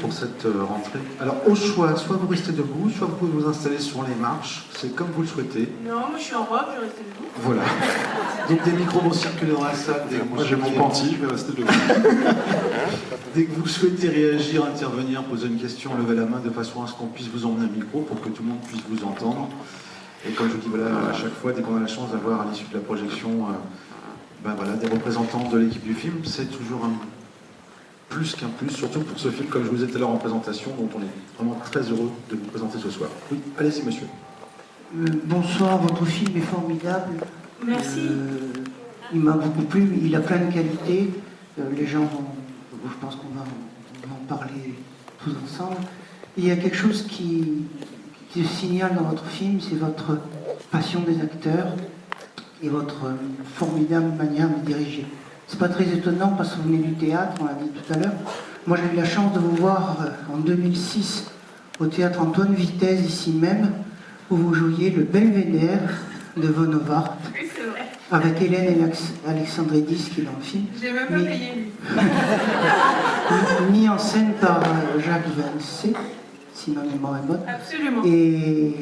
pour cette rentrée. Alors, au choix, soit vous restez debout, soit vous pouvez vous installer sur les marches. C'est comme vous le souhaitez. Non, moi je suis en robe, je vais rester debout. Voilà. Donc des micros vont circuler dans la salle. Moi j'ai mon panty, je vais rester debout. Dès que vous souhaitez réagir, intervenir, poser une question, levez la main de façon à ce qu'on puisse vous emmener un micro pour que tout le monde puisse vous entendre. Et comme je vous dis, voilà, à chaque fois, dès qu'on a la chance d'avoir à l'issue de la projection voilà, des représentants de l'équipe du film, c'est toujours un plus qu'un plus, surtout pour ce film, comme je vous ai dit tout à l'heure en présentation, dont on est vraiment très heureux de vous présenter ce soir. Oui, allez-y monsieur. Bonsoir, votre film est formidable. Merci. Il m'a beaucoup plu, il a plein de qualités. Les gens je pense qu'on va en parler tous ensemble. Et il y a quelque chose qui se signale dans votre film, c'est votre passion des acteurs et votre formidable manière de diriger. C'est pas très étonnant parce que vous venez du théâtre, on l'a dit tout à l'heure. Moi j'ai eu la chance de vous voir en 2006 au théâtre Antoine Vitesse, ici même, où vous jouiez le Belvédère de Von Howard, Oui, c'est vrai. avec Hélène et Alexandridis qui est dans le film. J'ai même pas payé lui. Mis en scène par Jacques Vancé, si ma mémoire est bonne. Absolument. Et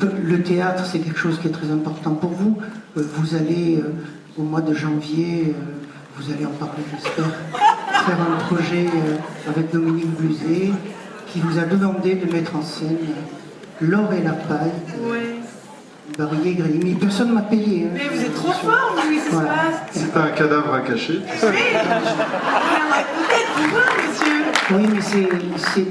le théâtre, c'est quelque chose qui est très important pour vous. Vous allez, au mois de janvier, vous allez en parler, j'espère, faire un projet avec Dominique Bluzet, qui vous a demandé de mettre en scène L'or et la paille. Ouais. Barrier Gris. Mais personne ne m'a payé. Hein. Mais vous êtes trop fort, vous, qu'est-ce qui se Voilà. passe? C'est un cadavre à cacher. Oui, peut-être vous voir, monsieur. Oui, mais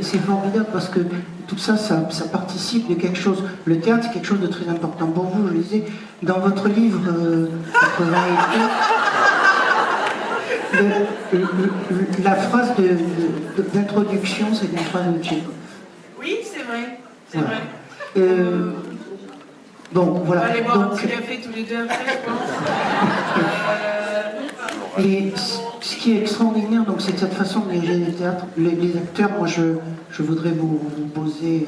c'est formidable parce que tout ça, ça participe de quelque chose. Le théâtre, c'est quelque chose de très important pour vous. Je le disais, dans votre livre 80 la phrase d'introduction, c'est une phrase de Tchékov. Oui, c'est vrai. C'est Voilà. vrai. Bon, On voilà. va aller boire un Donc, petit café tous les deux après, je pense. et ce qui est extraordinaire, donc, c'est cette façon de diriger les théâtres. Les acteurs, moi, je voudrais vous poser,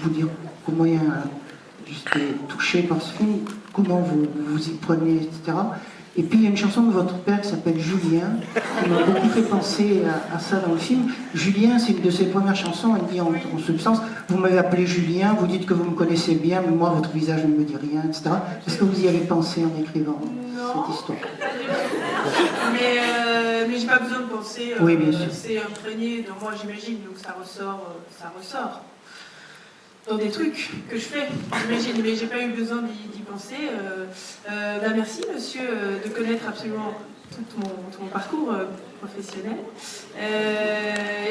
vous dire comment j'étais touché par ce film, comment vous y prenez, etc. Et puis il y a une chanson de votre père qui s'appelle Julien, qui m'a beaucoup fait penser à ça dans le film. Julien, c'est une de ses premières chansons, elle dit en substance, vous m'avez appelé Julien, vous dites que vous me connaissez bien, mais moi votre visage ne me dit rien, etc. Est-ce que vous y avez pensé en écrivant cette histoire? Mais j'ai pas besoin de penser. Oui, bien sûr. C'est imprégné dans moi, j'imagine, donc ça ressort. Dans des trucs que je fais, j'imagine, mais j'ai pas eu besoin d'y penser. Merci, monsieur, de connaître absolument tout mon parcours professionnel.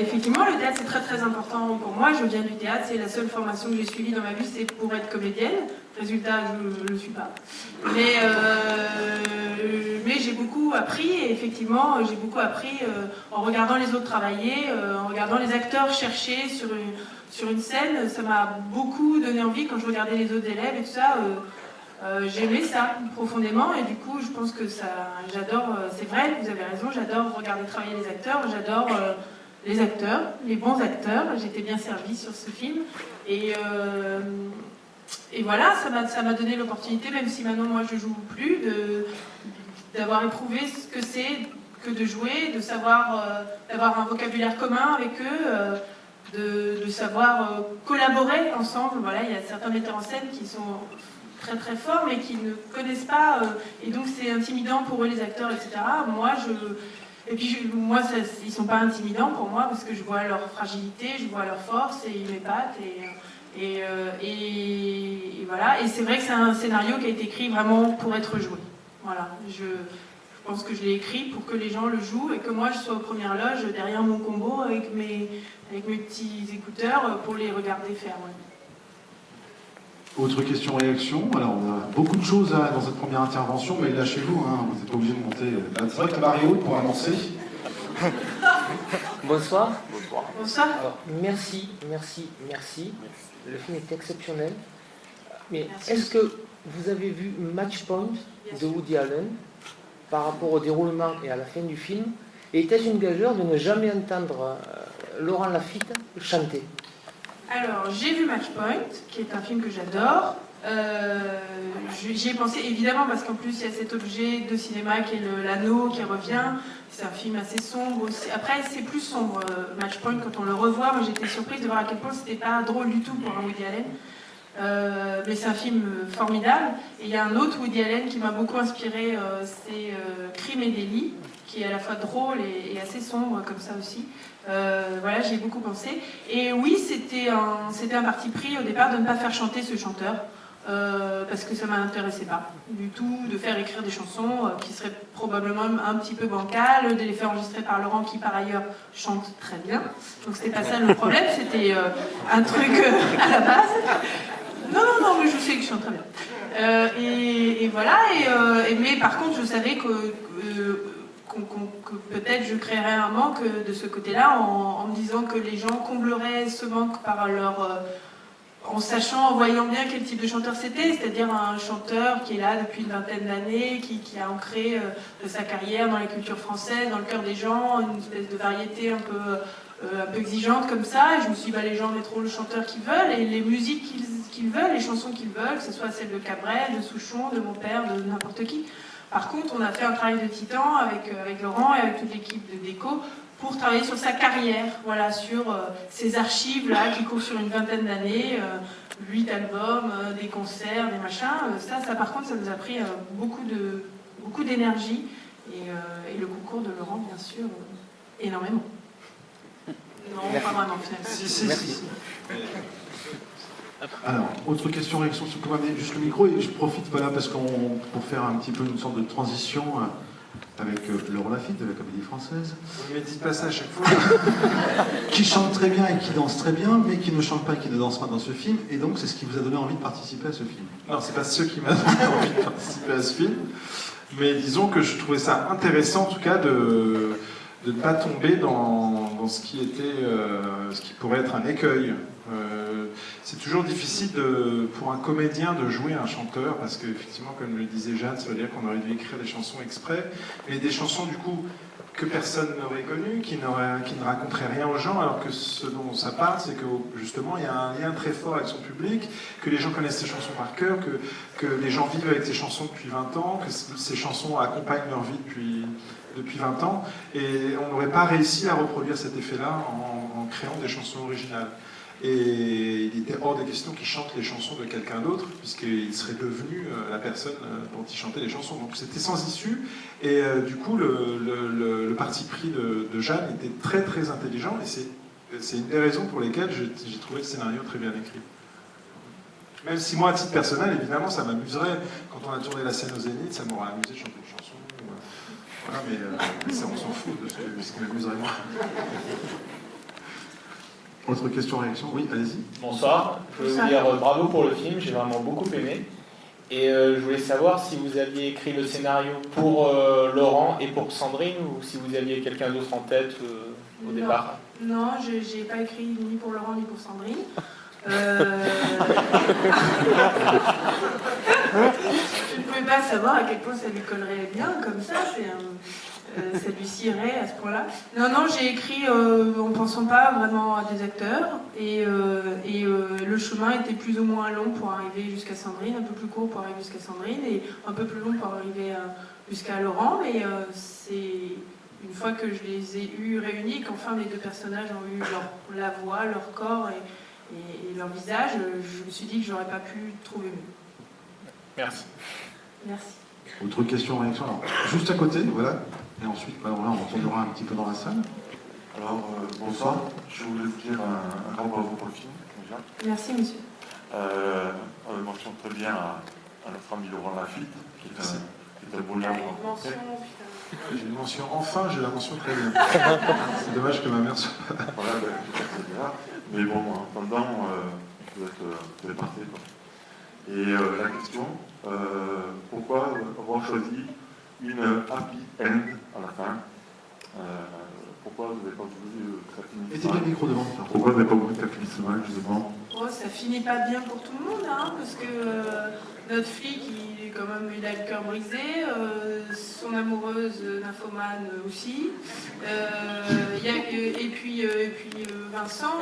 Effectivement, le théâtre, c'est très très important pour moi. Je viens du théâtre, c'est la seule formation que j'ai suivie dans ma vie, c'est pour être comédienne. Résultat, je ne le suis pas. Mais j'ai beaucoup appris, et effectivement, j'ai beaucoup appris en regardant les autres travailler, en regardant les acteurs chercher sur une scène. Ça m'a beaucoup donné envie quand je regardais les autres élèves et tout ça. J'aimais ça profondément et du coup je pense que j'adore, c'est vrai, vous avez raison, j'adore regarder travailler les acteurs, j'adore les acteurs, les bons acteurs, j'étais bien servie sur ce film et voilà, ça m'a donné l'opportunité, même si maintenant moi je joue plus, d'avoir éprouvé ce que c'est que de jouer, de savoir, d'avoir un vocabulaire commun avec eux, de savoir collaborer ensemble. Voilà, il y a certains metteurs en scène qui sont très très forts mais qui ne connaissent pas et donc c'est intimidant pour eux les acteurs, etc. Moi ils sont pas intimidants pour moi parce que je vois leur fragilité, je vois leur force et ils m'épatent et voilà, et c'est vrai que c'est un scénario qui a été écrit vraiment pour être joué. Voilà, je pense que je l'ai écrit pour que les gens le jouent et que moi je sois aux premières loges derrière mon combo avec mes petits écouteurs pour les regarder faire. Ouais. Autre question-réaction. Alors, on a beaucoup de choses dans cette première intervention, mais lâchez-vous, hein, vous n'êtes pas obligé de monter. C'est vrai que la barre est haute pour annoncer. Bonsoir. Bonsoir. Alors, merci. Le film est exceptionnel. Mais Merci. est-ce que vous avez vu Match Point de Woody Allen par rapport au déroulement et à la fin du film? Et était-ce une gageure de ne jamais entendre Laurent Lafitte chanter? Alors, j'ai vu Match Point, qui est un film que j'adore. J'y ai pensé évidemment parce qu'en plus il y a cet objet de cinéma qui est l'anneau qui revient. C'est un film assez sombre aussi. Après c'est plus sombre, Match Point, quand on le revoit. Moi j'étais surprise de voir à quel point c'était pas drôle du tout pour un Woody Allen. Mais c'est un film formidable. Et il y a un autre Woody Allen qui m'a beaucoup inspiré, c'est Crime et délit, qui est à la fois drôle et assez sombre comme ça aussi. Voilà, j'y ai beaucoup pensé. Et oui, c'était un parti pris au départ de ne pas faire chanter ce chanteur. Parce que ça ne m'intéressait pas du tout de faire écrire des chansons qui seraient probablement un petit peu bancales, de les faire enregistrer par Laurent qui par ailleurs chante très bien. Donc c'était pas ça le problème, c'était un truc à la base. Non, mais je sais que je chante très bien. Et voilà, mais par contre je savais que peut-être je créerais un manque de ce côté-là en me disant que les gens combleraient ce manque par en sachant, en voyant bien quel type de chanteur c'était, c'est-à-dire un chanteur qui est là depuis une vingtaine d'années, qui a ancré sa carrière dans la culture française, dans le cœur des gens, une espèce de variété un peu exigeante comme ça. Et je me suis dit, les gens mettront le chanteur qu'ils veulent et les musiques qu'ils veulent, les chansons qu'ils veulent, que ce soit celle de Cabrel, de Souchon, de mon père, de n'importe qui. Par contre, on a fait un travail de titan avec Laurent et avec toute l'équipe de Déco pour travailler sur sa carrière, voilà, sur ces archives-là qui courent sur une vingtaine d'années, 8 albums, des concerts, des machins. Ça par contre, ça nous a pris beaucoup d'énergie et le concours de Laurent, bien sûr, énormément. Non, pas vraiment, finalement. Si. Alors, autre question, réaction, si vous pouvez amener juste le micro, et je profite pour faire un petit peu une sorte de transition avec Laurent Lafitte de la Comédie Française. Vous ne me dites pas ça à chaque fois. Qui chante très bien et qui danse très bien, mais qui ne chante pas et qui ne danse pas dans ce film, et donc c'est ce qui vous a donné envie de participer à ce film. Non, c'est pas ce qui m'a donné envie de participer à ce film, mais disons que je trouvais ça intéressant en tout cas de ne pas tomber dans ce qui pourrait être un écueil. C'est toujours difficile pour un comédien de jouer un chanteur, parce qu'effectivement, comme le disait Jeanne, ça veut dire qu'on aurait dû écrire des chansons exprès, mais des chansons du coup que personne n'aurait connues, qui ne raconteraient rien aux gens, alors que ce dont ça parle, c'est que justement il y a un lien très fort avec son public, que les gens connaissent ses chansons par cœur, que les gens vivent avec ces chansons depuis 20 ans, que ces chansons accompagnent leur vie depuis 20 ans, et on n'aurait pas réussi à reproduire cet effet-là en créant des chansons originales. Et il était hors de question qu'il chante les chansons de quelqu'un d'autre, puisqu'il serait devenu la personne dont il chantait les chansons. Donc c'était sans issue, et du coup le parti pris de Jeanne était très très intelligent, et c'est une des raisons pour lesquelles j'ai trouvé le scénario très bien écrit. Même si moi, à titre personnel, évidemment, ça m'amuserait, quand on a tourné la scène au Zénith, ça m'aurait amusé de chanter une chanson. Voilà, mais ça, on s'en fout de ce qui m'amuserait moi. Autre question, réaction? Oui, allez-y. Bonsoir, je voulais vous dire bravo pour le film, j'ai vraiment beaucoup aimé. Et je voulais savoir si vous aviez écrit le scénario pour Laurent et pour Sandrine, ou si vous aviez quelqu'un d'autre en tête au départ. Non, je n'ai pas écrit ni pour Laurent ni pour Sandrine. Je ne pouvais pas savoir à quel point ça lui collerait bien, comme ça, ça lui cirait à ce point-là. Non, j'ai écrit en ne pensant pas vraiment à des acteurs, et le chemin était plus ou moins long pour arriver jusqu'à Sandrine, un peu plus court pour arriver jusqu'à Sandrine, et un peu plus long pour arriver jusqu'à Laurent, mais c'est une fois que je les ai eus réunis, qu'enfin les deux personnages ont eu la voix, leur corps et leur visage, je me suis dit que j'aurais pas pu trouver mieux. Merci. Merci. Autre question, réaction? Alors, juste à côté, voilà. Et ensuite, on retournera un petit peu dans la salle. Alors, bonsoir. Je voulais vous dire un grand bravo pour le film, déjà. Merci, monsieur. On mentionne très bien à notre ami Laurent Lafitte, qui est un bonheur. J'ai une mention, enfin, j'ai la mention très bien. C'est dommage que ma mère soit pas. Voilà, c'est bien. Mais bon, en attendant, vous êtes parfait, quoi. Et la question, pourquoi avoir choisi une happy end à la fin? Pourquoi vous n'avez pas voulu que ça finisse Mettez bien le micro devant. Pourquoi vous n'avez pas voulu que ça finisse mal, justement? Oh, ça finit pas bien pour tout le monde, hein, parce que notre flic, quand même, il a le cœur brisé, son amoureuse nymphomane aussi. Et puis Vincent,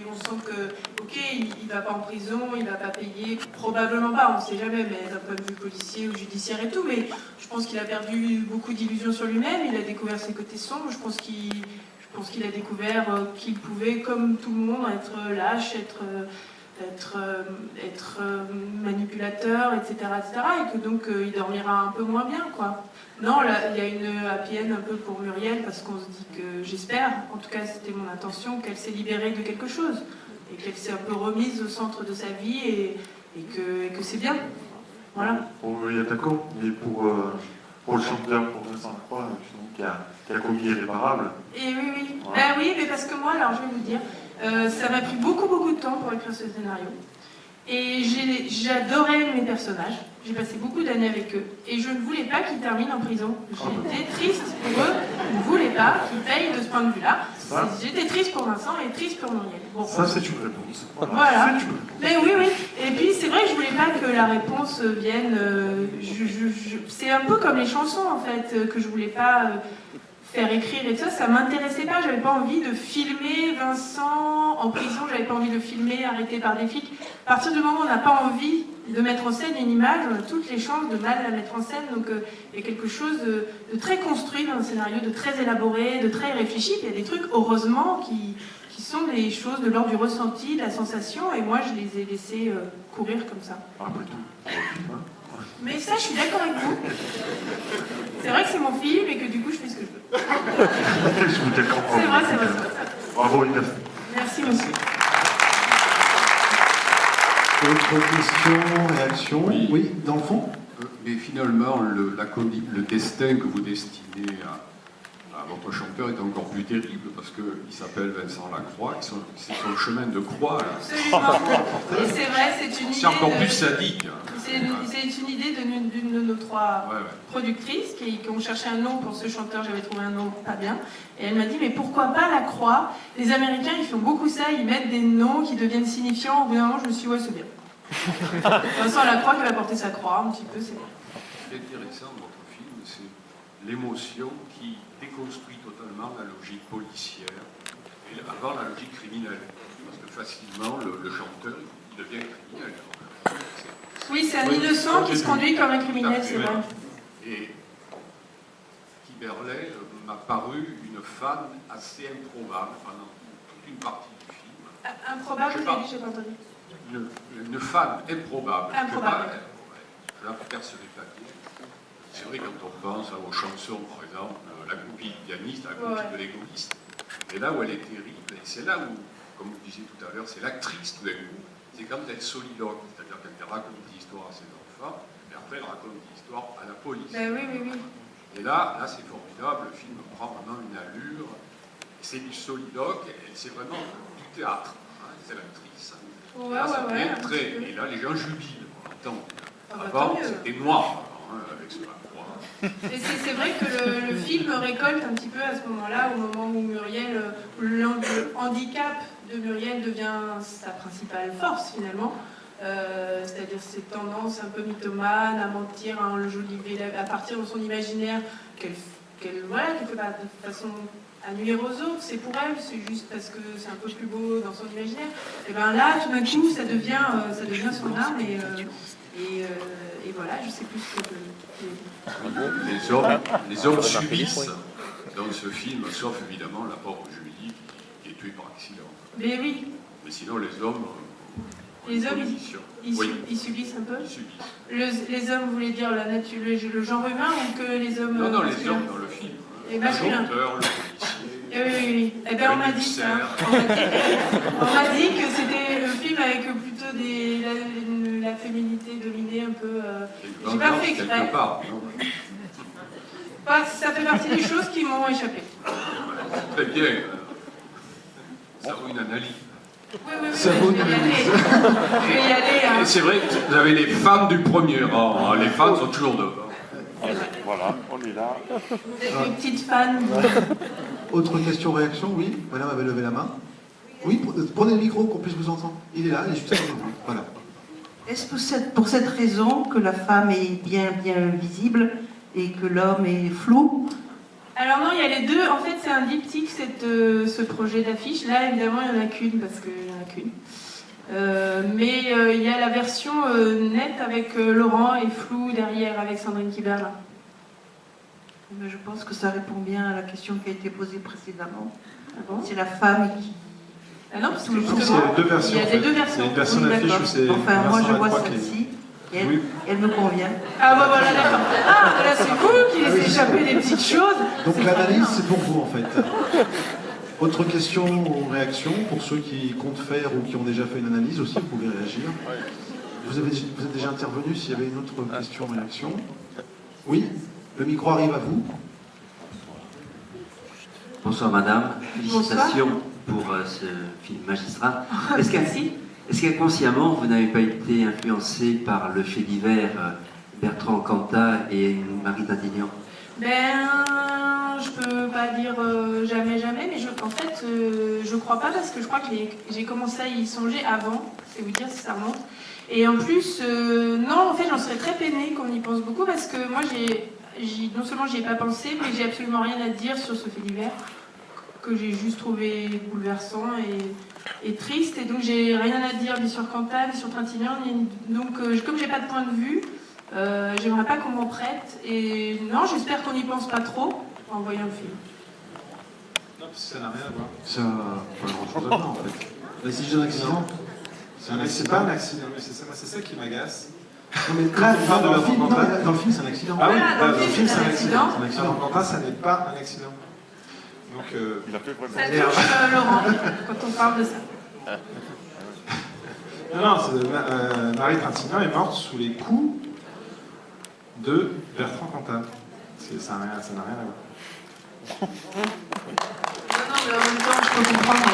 on sent que, ok, il va pas en prison, il va pas payer, probablement pas, on ne sait jamais, mais d'un point de vue policier ou judiciaire et tout, mais je pense qu'il a perdu beaucoup d'illusions sur lui-même, il a découvert ses côtés sombres, je pense qu'il a découvert qu'il pouvait, comme tout le monde, être lâche, être manipulateur, etc., et que donc il dormira un peu moins bien, quoi. Non, là, il y a une happy end un peu pour Muriel, parce qu'on se dit que, j'espère, en tout cas c'était mon intention, qu'elle s'est libérée de quelque chose, et qu'elle s'est un peu remise au centre de sa vie, et que c'est bien. Voilà. Pour Muriel, d'accord, mais pour le chanteur, pour Vincent Lacroix, qui a commis l'irréparable. Et oui. Voilà. Ben oui, mais parce que moi, alors je vais vous dire, ça m'a pris beaucoup de temps pour écrire ce scénario. Et j'adorais mes personnages, j'ai passé beaucoup d'années avec eux, et je ne voulais pas qu'ils terminent en prison. J'étais triste pour eux, je ne voulais pas qu'ils payent de ce point de vue-là. J'étais triste pour Vincent et triste pour Muriel. Bon, ça, c'est une réponse. Voilà. Mais oui. Et puis c'est vrai que je voulais pas que la réponse vienne. C'est un peu comme les chansons en fait, que je voulais pas faire écrire et tout ça. Ça m'intéressait pas. J'avais pas envie de filmer Vincent en prison. J'avais pas envie de le filmer arrêté par des flics. À partir du moment où on n'a pas envie de mettre en scène une image, on a toutes les chances de mal la mettre en scène. Donc il y a quelque chose de très construit dans le scénario, de très élaboré, de très réfléchi. Il y a des trucs, heureusement, qui sont des choses de l'ordre du ressenti, de la sensation, et moi je les ai laissés courir comme ça. Après tout. Mais ça, je suis d'accord avec vous. C'est vrai que c'est mon film et que du coup je fais ce que je veux. Je vous comprends. C'est vrai. Bravo, Inès. Merci, monsieur. Autre question, réaction? Oui, dans le fond? Mais finalement, le destin que vous destinez à votre chanteur est encore plus terrible parce qu'il s'appelle Vincent Lacroix, c'est son chemin de croix. Là. Absolument. Et c'est vrai, c'est une idée. C'est encore plus sadique. C'est une idée d'une de nos trois productrices qui ont cherché un nom pour ce chanteur. J'avais trouvé un nom pas bien. Et elle m'a dit, mais pourquoi pas la croix? Les Américains, ils font beaucoup ça, ils mettent des noms qui deviennent signifiants. Au bout d'un moment, je me suis dit, ouais, c'est bien. Vincent Lacroix qui va porter sa croix, un petit peu, c'est bien. Ce qui est intéressant dans votre film, c'est l'émotion qui déconstruit totalement la logique policière et avant la logique criminelle. Parce que facilement, le chanteur, il devient criminel. Oui, c'est un innocent qui se conduit comme un criminel, c'est vrai. Et Kiberley m'a paru une femme assez improbable pendant toute une partie du film. Improbable, vous avez dit, j'ai pas entendu. Une femme improbable. Improbable. Je la percevais pas bien. C'est vrai quand on pense aux chansons, par exemple, la copine pianiste, la copine de l'égoïste. Et là où elle est terrible, et c'est là où, comme vous disiez tout à l'heure, c'est l'actrice tout d'un coup, c'est quand elle soliloque, c'est-à-dire qu'elle raconte des histoires à ses enfants, et après elle raconte des histoires à la police. Ben oui. Et là c'est formidable, le film prend vraiment une allure, c'est du soliloque, et c'est vraiment du théâtre, hein, c'est l'actrice. Et là les gens jubilent, on entend. Avant, c'était noir, hein, avec ce Lacroix. Et c'est vrai que le film récolte un petit peu à ce moment-là, au moment où Muriel, le handicap de Muriel devient sa principale force finalement. C'est-à-dire cette tendance un peu mythomane à mentir, à partir de son imaginaire qu'elle fait pas de façon à nuire aux autres, c'est pour elle, c'est juste parce que c'est un peu plus beau dans son imaginaire. Et bien là, tout d'un coup, ça devient son âme et voilà, je sais plus ce que Les hommes subissent dans ce film, sauf évidemment la pauvre Julie qui est tuée par accident. Mais oui. Mais sinon, les hommes... ils subissent un peu. Ils subissent. Les hommes, vous voulez dire la nature, le genre humain ou que les hommes... Non, les hommes dans le film. Et le chanteur, le policier. Oui. Eh bien, on m'a dit ça. On m'a dit que c'était le film avec plutôt la féminité dominée un peu... J'ai pas fait exprès. Ça fait partie des choses qui m'ont échappé. Très bien. Ça vaut une analyse. Oui, je vais y aller. Hein. C'est vrai que vous avez les femmes du premier rang. Hein. Les femmes sont toujours devant. Voilà, on est là. Vous êtes une petite fan. Autre question, réaction? Oui, madame avait levé la main. Oui, prenez le micro qu'on puisse vous entendre. Il est là, il est juste à vous. Voilà. Est-ce pour cette raison que la femme est bien visible et que l'homme est flou? Alors non, il y a les deux. En fait, c'est un diptyque, ce projet d'affiche. Là, évidemment, il n'y en a qu'une, parce qu'il n'y en a qu'une. Mais il y a la version nette avec Laurent et flou derrière avec Sandrine Kiberlin. Mais je pense que ça répond bien à la question qui a été posée précédemment. Ah bon? C'est la femme qui... Ah non, parce que Non, justement, c'est deux versions. il y a en des fait. deux Il y a versions. une version Oui, d'affiche d'accord. où c'est. Enfin, moi je vois 1923 qui est- celle-ci, et elle, Oui. elle me convient. Ah bah voilà, d'accord. Ah, là c'est vous qui laissez échapper des petites choses. Donc C'est l'analyse, bien. c'est pour vous en fait. Autre question ou réaction pour ceux qui comptent faire ou qui ont déjà fait une analyse aussi, vous pouvez réagir. Vous êtes déjà intervenu s'il y avait une autre question ou réaction? Oui, le micro arrive à vous. Bonsoir madame, félicitations pour ce film magistral. Est-ce qu'inconsciemment vous n'avez pas été influencé par le fait divers Bertrand Cantat et Marie Trintignant? Ben, je peux pas dire jamais, mais en fait, je crois pas parce que je crois que j'ai commencé à y songer avant, c'est vous dire si ça remonte. Et en plus, non, en fait, j'en serais très peinée qu'on y pense beaucoup parce que moi, non seulement j'y ai pas pensé, mais j'ai absolument rien à dire sur ce fait divers que j'ai juste trouvé bouleversant et triste. Et donc, j'ai rien à dire ni sur Cantat, ni sur Trintignant. Donc, comme j'ai pas de point de vue, j'aimerais pas qu'on m'en prête. Et non, j'espère qu'on n'y pense pas trop en voyant le film. Non, parce que ça n'a rien à voir. Ça pas grand-chose à voir en fait. Mais si j'ai un accident, c'est un Mais c'est accident. pas un accident, mais c'est ça qui m'agace. Non, mais là, dans le film, c'est un accident. Ah oui, Voilà, dans le dans le film, film, c'est c'est un un accident. C'est un accident. Alors, Cantat, ça n'est pas un accident. Donc, Il a fait vraiment. Ça touche Laurent quand on parle de ça. non, Marie Trintignant est morte sous les coups de Bertrand Cantat. Ça n'a rien à voir. Non, mais en même temps, je peux comprendre.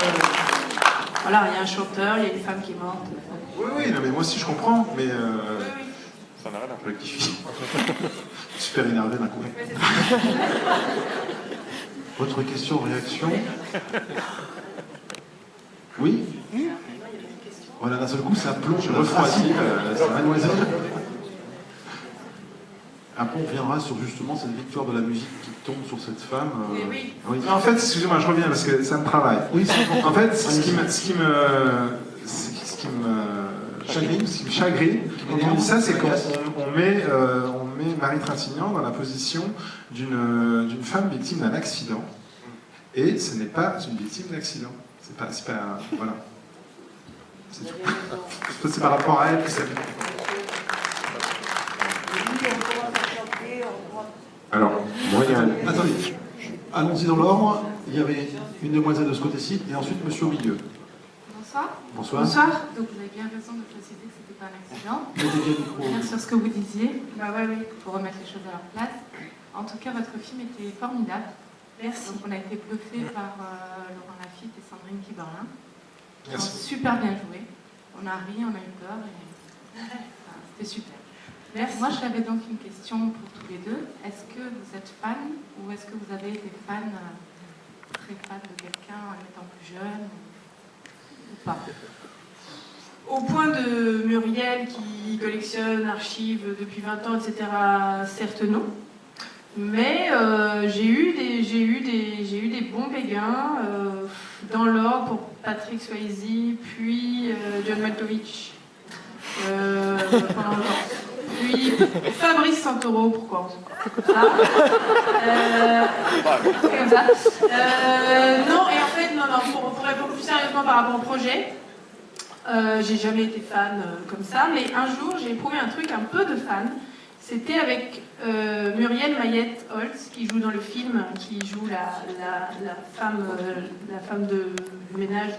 Voilà, il y a un chanteur, il y a une femme qui est morte. Oui, non, mais moi aussi je comprends, mais Oui, oui. Ça n'a rien à voir. je rectifie. Super énervé d'un coup. Ouais, c'est ça. Autre question, réaction? Oui? Voilà, d'un seul coup, ça plonge. Je refroidis. Mademoiselle. Après, on reviendra sur justement cette victoire de la musique qui tombe sur cette femme. Mais oui. Oui. En fait, excusez-moi, je reviens parce que ça me travaille. Oui, c'est important. En fait, ce qui me chagrine quand on dit ça, c'est qu'on met Marie Trintignant dans la position d'une femme victime d'un accident. Et ce n'est pas une victime d'accident. C'est pas voilà. C'est tout. C'est par rapport à elle que ça vient. Alors, moi, il y a un... Attendez, allons-y dans l'ordre. Il y avait une demoiselle de ce côté-ci et ensuite monsieur au milieu. Bonsoir. Bonsoir. Bonsoir. Donc vous avez bien raison de préciser que ce n'était pas un accident. Mettez bien le micro. Bien sur ce que vous disiez, Bah ouais, oui. pour remettre les choses à leur place. En tout cas, votre film était formidable. Merci. Donc on a été bluffés par Laurent Lafitte et Sandrine Kiberlin. Ils ont Merci. super bien joué. On a ri, on a eu peur. Enfin, c'était super. Merci. Moi, j'avais donc une question pour tous les deux. Est-ce que vous êtes fan ou est-ce que vous avez été fan, très fan de quelqu'un en étant plus jeune ou pas? Au point de Muriel qui collectionne, archive depuis 20 ans, etc., certes non. Mais j'ai eu des bons béguins dans l'ordre pour Patrick Swayze, puis John Malkovich pendant longtemps. Puis Fabrice Santoro, pourquoi comme ça. Comme ça. Non, et en fait, non, pour répondre plus sérieusement par rapport au projet, j'ai jamais été fan comme ça, mais un jour j'ai éprouvé un truc un peu de fan. C'était avec Muriel Mayette-Holtz qui joue dans le film, qui joue la femme de ménage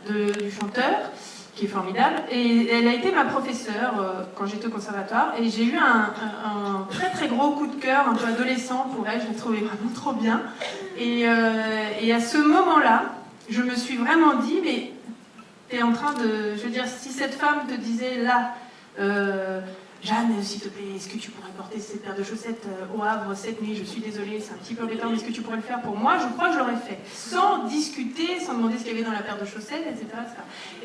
du chanteur, qui est formidable. Et elle a été ma professeure quand j'étais au conservatoire. Et j'ai eu un très très gros coup de cœur, un peu adolescent pour elle. Je la trouvais vraiment trop bien. Et à ce moment-là, je me suis vraiment dit, mais t'es en train de... Je veux dire, si cette femme te disait là... Jeanne, s'il te plaît, est-ce que tu pourrais porter cette paire de chaussettes au Havre cette nuit? Je suis désolée, c'est un petit peu embêtant, mais est-ce que tu pourrais le faire pour moi? Je crois que je l'aurais fait, sans discuter, sans demander ce qu'il y avait dans la paire de chaussettes, etc., etc.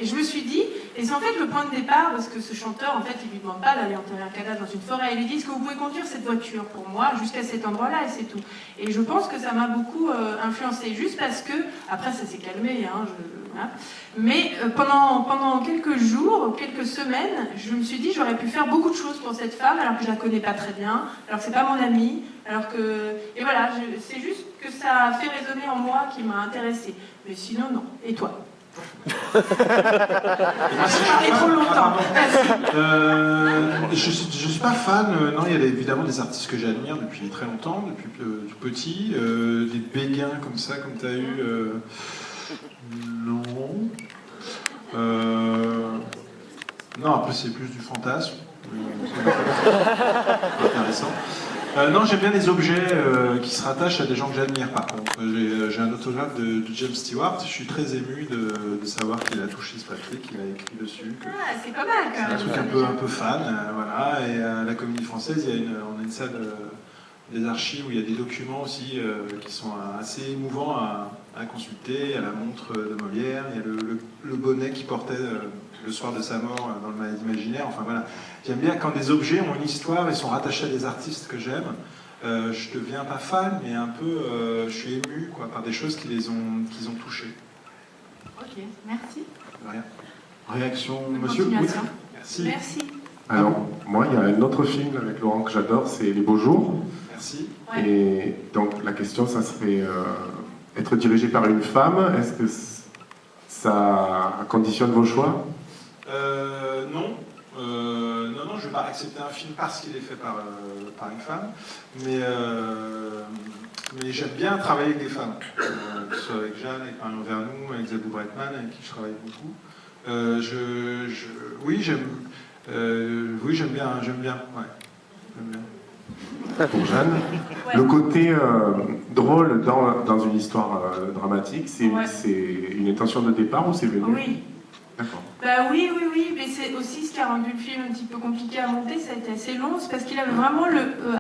Et je me suis dit, et c'est en fait le point de départ, parce que ce chanteur, en fait, il lui demande pas d'aller enterrer un cadavre dans une forêt, il lui dit, est-ce que vous pouvez conduire cette voiture pour moi jusqu'à cet endroit-là, et c'est tout. Et je pense que ça m'a beaucoup influencé, juste parce que, après ça s'est calmé, hein, voilà. Mais pendant quelques jours, quelques semaines, je me suis dit j'aurais pu faire beaucoup de choses pour cette femme alors que je la connais pas très bien, alors que c'est pas mon amie, alors que... Et voilà, c'est juste que ça a fait résonner en moi qui m'a intéressée. Mais sinon, non. Et toi? Je parlais trop longtemps. Je suis pas fan, non, il y a évidemment des artistes que j'admire depuis très longtemps, depuis tout petit, des béguins comme ça, comme tu as eu... Non. Non, après c'est plus du fantasme. Intéressant. Non, j'aime bien les objets qui se rattachent à des gens que j'admire par contre. J'ai un autographe de James Stewart, je suis très ému de savoir qu'il a touché ce papier, qu'il a écrit dessus. Ah, c'est pas mal quand même. C'est un truc un peu fan, voilà. Et à la Comédie Française, on a une salle des archives où il y a des documents aussi qui sont assez émouvants à consulter. Il y a la montre de Molière, il y a le bonnet qu'il portait le soir de sa mort dans le Malade imaginaire. Enfin voilà, j'aime bien quand des objets ont une histoire et sont rattachés à des artistes que j'aime. Je deviens pas fan, mais un peu, je suis ému quoi, par des choses qu'ils ont touchées. Ok, merci. De rien. Réaction, Bonne monsieur? continuation. Oui. Merci. Merci. Alors, moi, il y a un autre film avec Laurent que j'adore, c'est Les Beaux Jours. Merci. Ouais. Et donc, la question, ça serait être dirigé par une femme, est-ce que ça conditionne vos choix? Non. Non, je ne vais pas accepter un film parce qu'il est fait par une femme, mais j'aime bien travailler avec des femmes, que ce soit avec Jeanne, avec Marion Vernou, avec Zabou Bretman, avec qui je travaille beaucoup. Oui, j'aime bien, ouais. J'aime bien. Pour Jeanne, Ouais. le côté drôle dans une histoire dramatique, c'est une intention de départ ou c'est venu? Oui. D'accord. Bah oui, mais c'est aussi ce qui a rendu le film un petit peu compliqué à monter, ça a été assez long, c'est parce qu'il avait vraiment